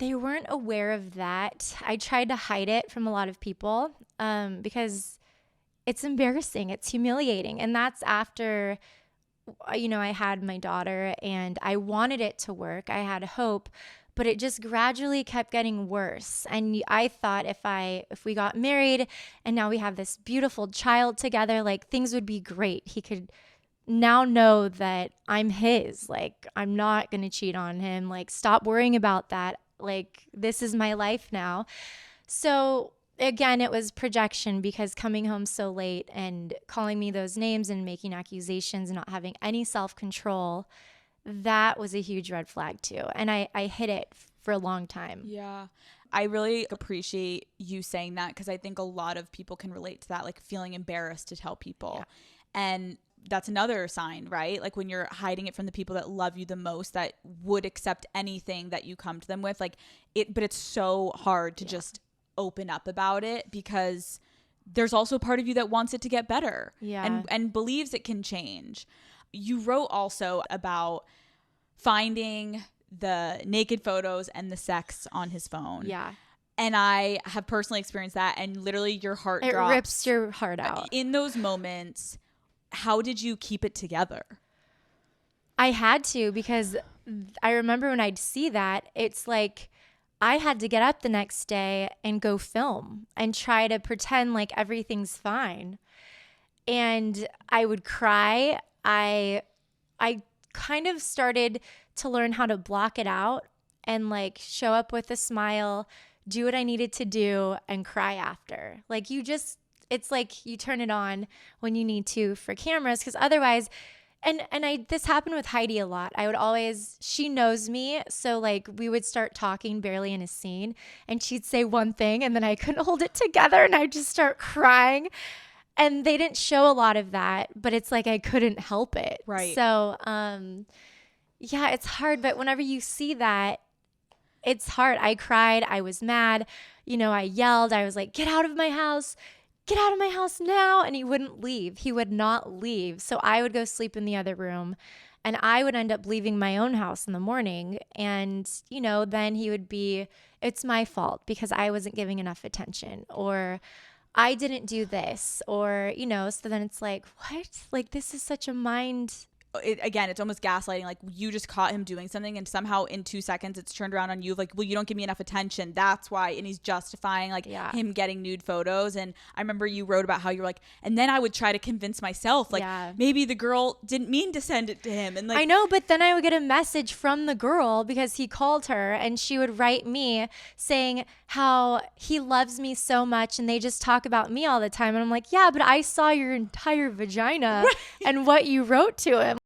They weren't aware of that. I tried to hide it from a lot of people because it's embarrassing. It's humiliating. And that's after, I had my daughter and I wanted it to work. I had hope, but it just gradually kept getting worse. And I thought if we got married and now we have this beautiful child together, like things would be great. He could now know that I'm his. Like, I'm not going to cheat on him. Like, stop worrying about that. Like, this is my life now. So again, it was projection because coming home so late and calling me those names and making accusations and not having any self-control, that was a huge red flag too. And I hid it for a long time. Yeah. I really appreciate you saying that because I think a lot of people can relate to that, like feeling embarrassed to tell people. Yeah. And that's another sign, right? Like when you're hiding it from the people that love you the most, that would accept anything that you come to them with, like but it's so hard to just open up about it because there's also part of you that wants it to get better and believes it can change. You wrote also about finding the naked photos and the sex on his phone. Yeah. And I have personally experienced that, and literally your heart drops. It rips your heart out. In those moments, how did you keep it together? I had to, because I remember when I'd see that, it's like I had to get up the next day and go film and try to pretend like everything's fine. And I would cry. I kind of started to learn how to block it out and like show up with a smile, do what I needed to do, and cry after. Like it's like you turn it on when you need to for cameras, because otherwise, this happened with Heidi a lot. She knows me. So like we would start talking barely in a scene and she'd say one thing and then I couldn't hold it together and I'd just start crying. And they didn't show a lot of that, but it's like I couldn't help it. Right. So, yeah, it's hard. But whenever you see that, it's hard. I cried. I was mad. I yelled. I was like, get out of my house. Get out of my house now. And he wouldn't leave. He would not leave. So I would go sleep in the other room and I would end up leaving my own house in the morning. And, then he would be, it's my fault because I wasn't giving enough attention, or I didn't do this, or, so then it's like, what? Like, this is such a mind. Again, it's almost gaslighting. Like you just caught him doing something and somehow in 2 seconds it's turned around on you. Like, well, you don't give me enough attention. That's why. And he's justifying him getting nude photos. And I remember you wrote about how you're like, and then I would try to convince myself, like maybe the girl didn't mean to send it to him. And like, I know, but then I would get a message from the girl because he called her and she would write me saying how he loves me so much and they just talk about me all the time. And I'm like, yeah, but I saw your entire vagina and what you wrote to him.